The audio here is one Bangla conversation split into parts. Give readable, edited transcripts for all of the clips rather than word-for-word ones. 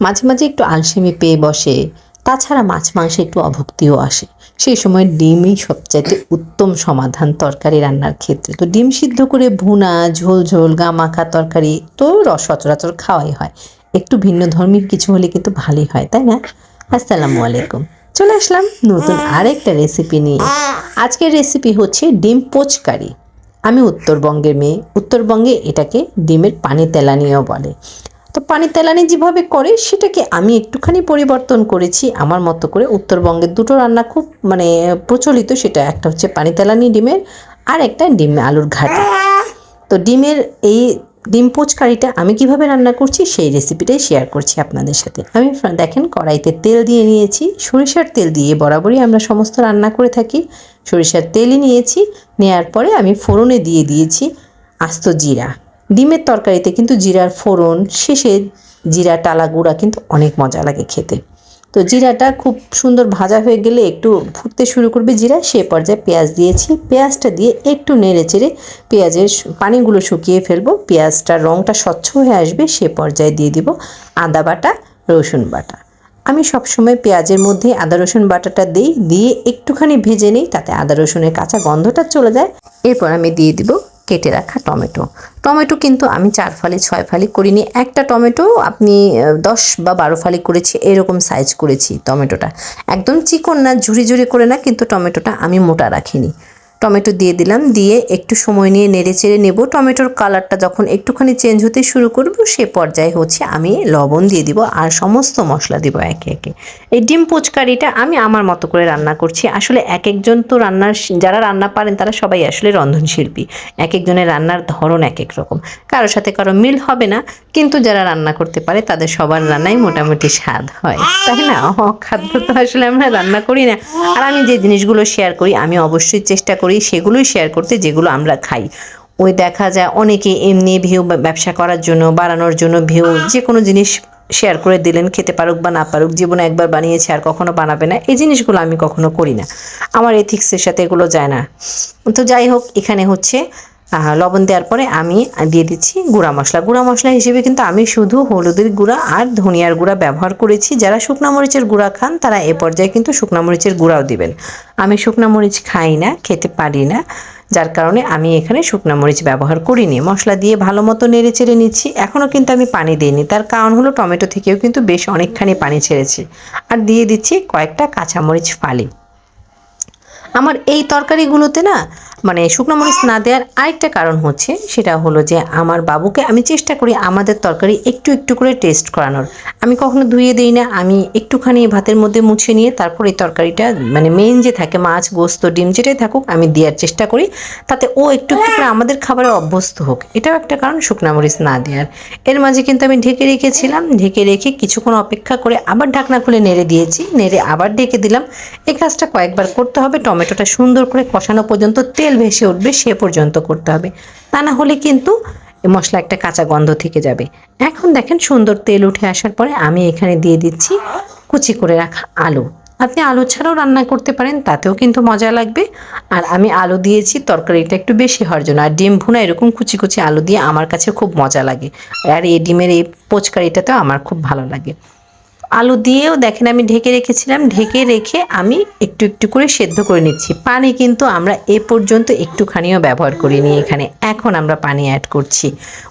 মাঝে মাঝে একটু আলসেমি পেয়ে বসে, তাছাড়া মাছ মাংসে একটু অভুক্তিও আসে, সেই সময় ডিমই সবচাইতে উত্তম সমাধান তরকারি রান্নার ক্ষেত্রে। তো ডিম সিদ্ধ করে ভুনা, ঝোল ঝোল, গামাখা তরকারি তো সচরাচর খাওয়াই হয়, একটু ভিন্ন ধর্মী কিছু হলে কিন্তু ভালোই হয়, তাই না? আসসালামু আলাইকুম, চলে আসলাম নতুন আরেকটা রেসিপি নিয়ে। আজকের রেসিপি হচ্ছে ডিম পোচকারি। আমি উত্তরবঙ্গের মেয়ে, উত্তরবঙ্গে এটাকে ডিমের পানি তেলানিও বলে। তো পানি তেলানি যেভাবে করে সেটাকে আমি একটুখানি পরিবর্তন করেছি আমার মতো করে। উত্তরবঙ্গের দুটো রান্না খুব প্রচলিত, সেটা একটা হচ্ছে পানি তেলানি ডিমের, আর একটা ডিম আলুর ঘাটি। তো এই ডিম পোচকারিটা আমি কিভাবে রান্না করছি সেই রেসিপিটাই শেয়ার করছি আপনাদের সাথে। আমি দেখেন কড়াইতে তেল দিয়ে নিয়েছি, সরিষার তেল দিয়ে বরাবরই আমরা সমস্ত রান্না করে থাকি। সরিষার তেলই নিয়েছি, নেওয়ার পরে আমি ফোড়নে দিয়ে দিয়েছি আস্ত জিরা। ডিমের তরকারিতে কিন্তু জিরার ফোড়ন শেষে জিরা টালা গুঁড়া কিন্তু অনেক মজা লাগে খেতে। তো জিরাটা খুব সুন্দর ভাজা হয়ে গেলে একটু ফুটতে শুরু করবে জিরা, সে পর্যায়ে পেঁয়াজ দিয়েছি। পেঁয়াজটা দিয়ে একটু নেড়ে চেড়ে পেঁয়াজের পানিগুলো শুকিয়ে ফেলবো, পেঁয়াজটার রঙটা স্বচ্ছ হয়ে আসবে, সে পর্যায়ে দিয়ে দিব আদা বাটা, রসুন বাটা। আমি সবসময় পেঁয়াজের মধ্যে আদা রসুন বাটাটা দিয়ে একটুখানি ভেজে নিই, তাতে আদা রসুনের কাঁচা গন্ধটা চলে যায়। এরপর আমি দিয়ে দিব কেটে রাখা টমেটো কিন্তু আমি 4 ফালি 6 ফালি করিনি, একটা টমেটো আপনি 10 বা 12 ফালি করেছি, এরকম সাইজ করেছি টমেটোটা। একদম চিকন না, ঝুরি ঝুরি করে না, কিন্তু টমেটোটা আমি মোটা রাখিনি। টমেটো দিয়ে দিলাম, দিয়ে একটু সময় নিয়ে নেড়ে চেড়ে নেব। টমেটোর কালারটা যখন একটুখানি চেঞ্জ হতে শুরু করব সে পর্যায়ে হচ্ছে আমি লবণ দিয়ে দিব আর সমস্ত মশলা দিব একে একে। এই ডিম পোচকারিটা আমি আমার মতো করে রান্না করছি। আসলে এক একজন তো যারা রান্না পারেন তারা সবাই আসলে রন্ধনশিল্পী, এক একজনের রান্নার ধরন এক এক রকম, কারোর সাথে কারো মিল হবে না, কিন্তু যারা রান্না করতে পারে তাদের সবার রান্নাই মোটামুটি স্বাদ হয়, তাই না? খাদ্য তো আসলে আমরা রান্না করি না। আর আমি যে জিনিসগুলো শেয়ার করি আমি অবশ্যই চেষ্টা করি সেগুলোই শেয়ার করতে যেগুলো আমরা খাই। ওই দেখা যায় অনেকে এমনি ভিউ ব্যবসা করার জন্য, বাড়ানোর জন্য ভিউ যে কোনো জিনিস শেয়ার করে দিলেন, খেতে পারুক বা না পারুক, জীবনে একবার বানিয়েছে আর কখনো বানাবে না, এই জিনিসগুলো আমি কখনো করি না, আমার এথিক্সের সাথে এগুলো যায় না। তো যাই হোক, এখানে হচ্ছে লবণ দেওয়ার পরে আমি দিয়ে দিচ্ছি গুঁড়া মশলা হিসেবে কিন্তু আমি শুধু হলুদের গুঁড়া আর ধনিয়ার গুঁড়া ব্যবহার করেছি। যারা শুকনা মরিচের গুঁড়া খান তারা এ পর্যায়ে কিন্তু শুকনা মরিচের গুঁড়াও দিবেন। আমি শুকনা মরিচ খাই না, খেতে পারি না, যার কারণে আমি এখানে শুকনা মরিচ ব্যবহার করিনি। মশলা দিয়ে ভালো মতো নেড়ে চেড়ে নিচ্ছি। এখনও কিন্তু আমি পানি দিইনি, তার কারণ হলো টমেটো থেকেও কিন্তু বেশ অনেকখানি পানি ছেড়েছি। আর দিয়ে দিচ্ছি কয়েকটা কাঁচামরিচ ফালি। আমার এই তরকারিগুলোতে না শুকনো মরিচ না দেওয়ার আরেকটা কারণ হচ্ছে, সেটা হলো যে আমার বাবুকে আমি চেষ্টা করি আমাদের তরকারি একটু একটু করে টেস্ট করানোর। আমি কখনো ধুয়ে দিই না, আমি একটুখানি ভাতের মধ্যে মুছে নিয়ে তারপর এই তরকারিটা মেইন যে থাকে মাছ, গোস্ত, ডিম যেটাই থাকুক আমি দেওয়ার চেষ্টা করি, তাতে ও একটু একটু করে আমাদের খাবারে অভ্যস্ত হোক। এটাও একটা কারণ শুকনো মরিচ না দেওয়ার। এর মাঝে কিন্তু আমি ঢেকে রেখেছিলাম, ঢেকে রেখে কিছুক্ষণ অপেক্ষা করে আবার ঢাকনা খুলে নেড়ে দিয়েছি, নেড়ে আবার ঢেকে দিলাম। এই কাজটা কয়েকবার করতে হবে, টমেটোটা সুন্দর করে কষানো পর্যন্ত, তেল ভেসে উঠবে সে পর্যন্ত করতে হবে, তা না হলে কিন্তু মশলা একটা কাঁচা গন্ধ থেকে যাবে। এখন দেখেন সুন্দর তেল উঠে আসার পরে আমি এখানে দিয়ে দিচ্ছি কুচি করে রাখা আলু। আপনি আলু ছাড়াও রান্না করতে পারেন, তাতেও কিন্তু মজা লাগবে। আর আমি আলু দিয়েছি তরকারিটা একটু বেশি হওয়ার জন্য। আর ডিম ভুনা এরকম কুচি কুচি আলু দিয়ে আমার কাছে খুব মজা লাগে, আর এই ডিমের এই পোচকারিটাতেও আমার খুব ভালো লাগে। আলু দিয়েও দেখেন আমি ঢেকে রেখেছিলাম, ঢেকে রেখে আমি একটু একটু করে সেদ্ধ করে নিচ্ছি। পানি কিন্তু আমরা এ পর্যন্ত একটুখানিও ব্যবহার করিনি এখানে, এখন আমরা পানি অ্যাড করছি।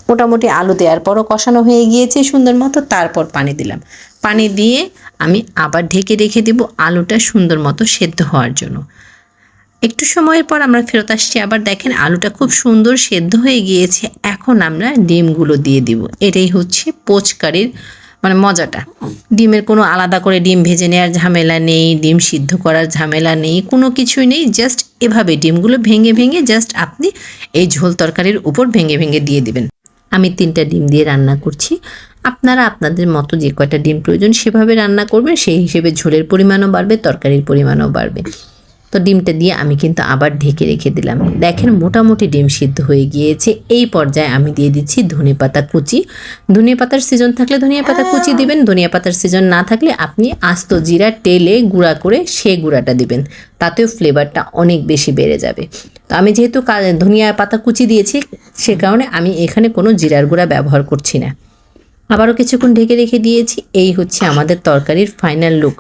মোটামুটি আলু দেওয়ার পরও কষানো হয়ে গিয়েছে সুন্দর মতো, তারপর পানি দিলাম। পানি দিয়ে আমি আবার ঢেকে রেখে দেব আলুটা সুন্দর মতো সেদ্ধ হওয়ার জন্য। একটু সময়ের পর আমরা ফেরত আসছি, আবার দেখেন আলুটা খুব সুন্দর সেদ্ধ হয়ে গিয়েছে। এখন আমরা ডিমগুলো দিয়ে দিব। এটাই হচ্ছে পোচকারির মজাটা। ডিমের কোনো আলাদা করে ডিম ভেজে নেওয়ার ঝামেলা নেই, ডিম সিদ্ধ করার ঝামেলা নেই, কোনো কিছুই নেই। জাস্ট এভাবে ডিমগুলো ভেঙে ভেঙে জাস্ট আপনি এই ঝোল তরকারির উপর ভেঙে ভেঙে দিয়ে দিবেন। আমি 3টা ডিম দিয়ে রান্না করছি, আপনারা আপনাদের মতো যে কয়টা ডিম প্রয়োজন সেভাবে রান্না করবেন, সেই হিসেবে ঝোলের পরিমাণও বাড়বে, তরকারির পরিমাণও বাড়বে। তো ডিমটা দিয়ে আমি কিন্তু আবার ঢেকে রেখে দিলাম। দেখেন মোটামুটি ডিম সিদ্ধ হয়ে গিয়েছে। এই পর্যায়ে আমি দিয়ে দিচ্ছি ধনেপাতা কুচি। ধনিয়া সিজন থাকলে ধনিয়া পাতা কুচি দিবেন, ধনিয়া পাতার সিজন না থাকলে আপনি আস্ত জিরা টেলে গুঁড়া করে সে গুঁড়াটা দিবেন, তাতেও ফ্লেভারটা অনেক বেশি বেড়ে যাবে। তো আমি যেহেতু ধনিয়া পাতা কুচি দিয়েছি সে কারণে আমি এখানে কোনো জিরার গুঁড়া ব্যবহার করছি না। আবারও কিছুক্ষণ ঢেকে রেখে দিয়েছি। এই হচ্ছে আমাদের তরকারির ফাইনাল লুক।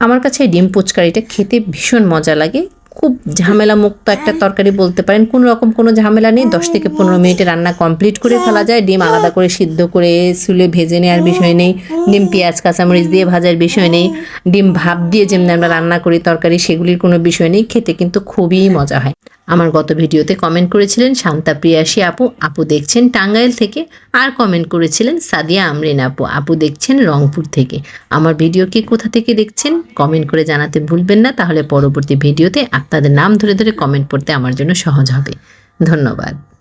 আমার কাছে ডিম পুচকারিটা খেতে ভীষণ মজা লাগে। খুব ঝামেলা মুক্ত একটা তরকারি বলতে পারেন, কোনো রকম কোনো ঝামেলা নেই। 10 থেকে 15 মিনিটে রান্না কমপ্লিট করে ফেলা যায়। ডিম আলাদা করে সিদ্ধ করে চুলে ভেজে নেওয়ার বিষয় নেই, ডিম পেঁয়াজ কাঁচামরিচ দিয়ে ভাজার বিষয় নেই, ডিম ভাপ দিয়ে যেমনি আমরা রান্না করি তরকারি সেগুলির কোনো বিষয় নেই। খেতে কিন্তু খুবই মজা হয়। আমার গত ভিডিওতে কমেন্ট করেছিলেন শান্তা প্রিয়াসী আপু, আপু দেখছেন টাঙ্গাইল থেকে। আর কমেন্ট করেছিলেন সাদিয়া আমরিন আপু, আপু দেখছেন রংপুর থেকে। আমার ভিডিও কি কোথা থেকে দেখছেন কমেন্ট করে জানাতে ভুলবেন না, তাহলে পরবর্তী ভিডিওতে আপনাদের নাম ধরে ধরে কমেন্ট পড়তে আমার জন্য সহজ হবে। ধন্যবাদ।